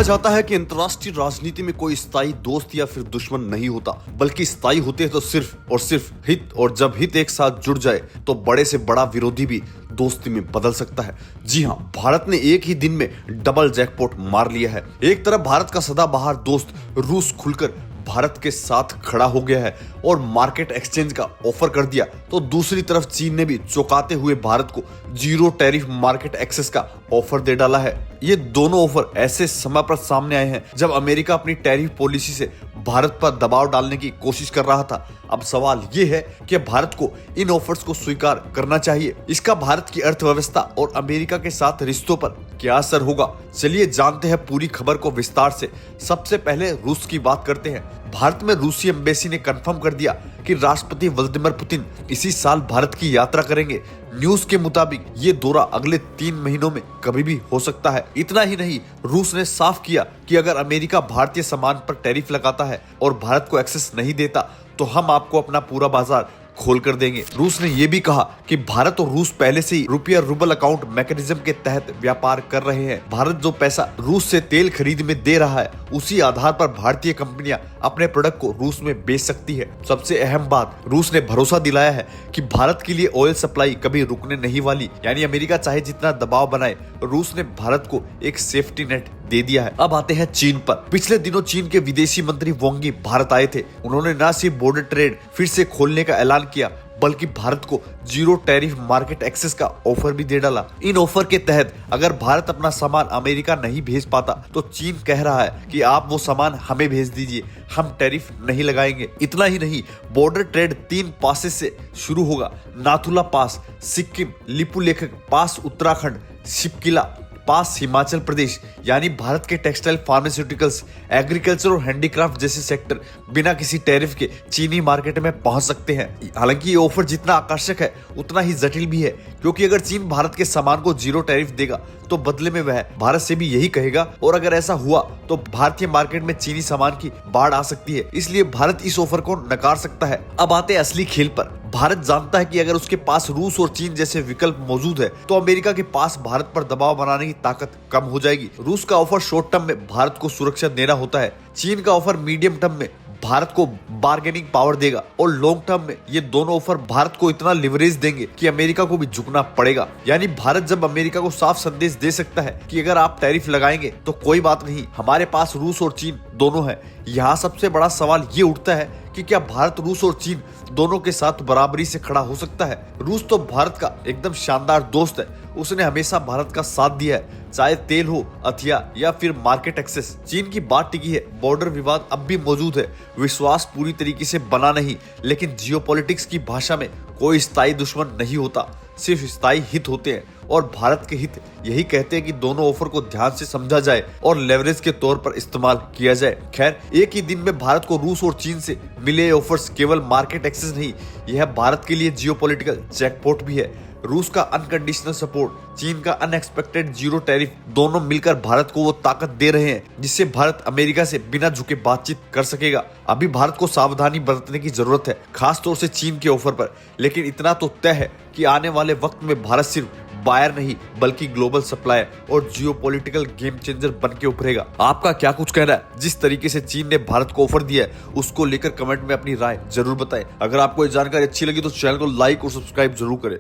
जाता है कि अंतर्राष्ट्रीय राजनीति में कोई स्थायी दोस्त या फिर दुश्मन नहीं होता, बल्कि स्थायी होते हैं तो सिर्फ और सिर्फ हित, और जब हित एक साथ जुड़ जाए तो बड़े से बड़ा विरोधी भी दोस्ती में बदल सकता है। जी हाँ, भारत ने एक ही दिन में डबल जैकपॉट मार लिया है। एक तरफ भारत का सदाबहार दोस्त रूस खुलकर भारत के साथ खड़ा हो गया है और मार्केट एक्सचेंज का ऑफर कर दिया, तो दूसरी तरफ चीन ने भी चौंकाते हुए भारत को जीरो टैरिफ मार्केट एक्सेस का ऑफर दे डाला है। ये दोनों ऑफर ऐसे समय पर सामने आए हैं जब अमेरिका अपनी टैरिफ पॉलिसी से भारत पर दबाव डालने की कोशिश कर रहा था। अब सवाल ये है कि भारत को इन ऑफर्स को स्वीकार करना चाहिए। इसका भारत की अर्थव्यवस्था और अमेरिका के साथ रिश्तों पर क्या असर होगा? चलिए जानते हैं पूरी खबर को विस्तार से। सबसे पहले रूस की बात करते हैं। भारत में रूसी एम्बेसी ने कंफर्म कर दिया कि राष्ट्रपति व्लादिमीर पुतिन इसी साल भारत की यात्रा करेंगे। न्यूज के मुताबिक ये दौरा अगले 3 महीनों में कभी भी हो सकता है। इतना ही नहीं, रूस ने साफ किया कि अगर अमेरिका भारतीय सामान पर टैरिफ लगाता है और भारत को एक्सेस नहीं देता तो हम आपको अपना पूरा बाजार खोल कर देंगे। रूस ने यह भी कहा कि भारत और रूस पहले से ही रुपया रूबल अकाउंट मैकेनिज्म के तहत व्यापार कर रहे हैं। भारत जो पैसा रूस से तेल खरीद में दे रहा है, उसी आधार पर भारतीय कंपनियां अपने प्रोडक्ट को रूस में बेच सकती है। सबसे अहम बात, रूस ने भरोसा दिलाया है कि भारत के लिए ऑयल सप्लाई कभी रुकने नहीं वाली। यानी अमेरिका चाहे जितना दबाव बनाए, रूस ने भारत को एक सेफ्टी नेट दे दिया है। अब आते हैं चीन पर। पिछले दिनों चीन के विदेशी मंत्री वांग यी भारत आए थे। उन्होंने न सिर्फ बॉर्डर ट्रेड फिर से खोलने का ऐलान किया, बल्कि भारत को जीरो टैरिफ मार्केट एक्सेस का ऑफर भी दे डाला। इन ऑफर के तहत अगर भारत अपना सामान अमेरिका नहीं भेज पाता तो चीन कह रहा है कि आप वो सामान हमें भेज दीजिए, हम टैरिफ नहीं लगाएंगे। इतना ही नहीं, बॉर्डर ट्रेड 3 पासेस से शुरू होगा। नाथुला पास सिक्किम, लिपुलेखक पास उत्तराखंड, शिपकिला पास हिमाचल प्रदेश। यानी भारत के टेक्सटाइल, फार्मास्यूटिकल्स, एग्रीकल्चर और हैंडीक्राफ्ट जैसे सेक्टर बिना किसी टैरिफ के चीनी मार्केट में पहुंच सकते हैं। हालांकि ये ऑफर जितना आकर्षक है उतना ही जटिल भी है, क्योंकि अगर चीन भारत के सामान को जीरो टैरिफ देगा तो बदले में वह भारत से भी यही कहेगा, और अगर ऐसा हुआ तो भारतीय मार्केट में चीनी सामान की बाढ़ आ सकती है। इसलिए भारत इस ऑफर को नकार सकता है। अब आते असली खेल पर। भारत जानता है कि अगर उसके पास रूस और चीन जैसे विकल्प मौजूद है तो अमेरिका के पास भारत पर दबाव बनाने की ताकत कम हो जाएगी। रूस का ऑफर शॉर्ट टर्म में भारत को सुरक्षा देना होता है, चीन का ऑफर मीडियम टर्म में भारत को बार्गेनिंग पावर देगा, और लॉन्ग टर्म में ये दोनों ऑफर भारत को इतना लिवरेज देंगे कि अमेरिका को भी झुकना पड़ेगा। यानी भारत जब अमेरिका को साफ संदेश दे सकता है कि अगर आप टैरिफ लगाएंगे तो कोई बात नहीं, हमारे पास रूस और चीन दोनों है। यहाँ सबसे बड़ा सवाल ये उठता है कि क्या भारत रूस और चीन दोनों के साथ बराबरी से खड़ा हो सकता है? रूस तो भारत का एकदम शानदार दोस्त है, उसने हमेशा भारत का साथ दिया है, चाहे तेल हो, हथियार या फिर मार्केट एक्सेस। चीन की बात टिकी है, बॉर्डर विवाद अब भी मौजूद है, विश्वास पूरी तरीके से बना नहीं। लेकिन जियोपॉलिटिक्स की भाषा में कोई स्थायी दुश्मन नहीं होता, सिर्फ स्थायी हित होते हैं, और भारत के हित यही कहते हैं कि दोनों ऑफर को ध्यान से समझा जाए और लेवरेज के तौर पर इस्तेमाल किया जाए। खैर, एक ही दिन में भारत को रूस और चीन से मिले ऑफर्स केवल मार्केट एक्सेस नहीं, यह भारत के लिए जियोपॉलिटिकल जैकपॉट भी है। रूस का अनकंडीशनल सपोर्ट, चीन का अनएक्सपेक्टेड जीरो टैरिफ, दोनों मिलकर भारत को वो ताकत दे रहे हैं जिससे भारत अमेरिका से बिना झुके बातचीत कर सकेगा। अभी भारत को सावधानी बरतने की जरूरत है, खास तौर से चीन के ऑफर पर। लेकिन इतना तो तय है कि आने वाले वक्त में भारत सिर्फ बायर नहीं बल्कि ग्लोबल सप्लायर और जियोपॉलिटिकल गेम चेंजर बन के उभरेगा। आपका क्या कुछ कहना है? जिस तरीके से चीन ने भारत को ऑफर दिया है उसको लेकर कमेंट में अपनी राय जरूर बताएं। अगर आपको ये जानकारी अच्छी लगी तो चैनल को लाइक और सब्सक्राइब जरूर करें।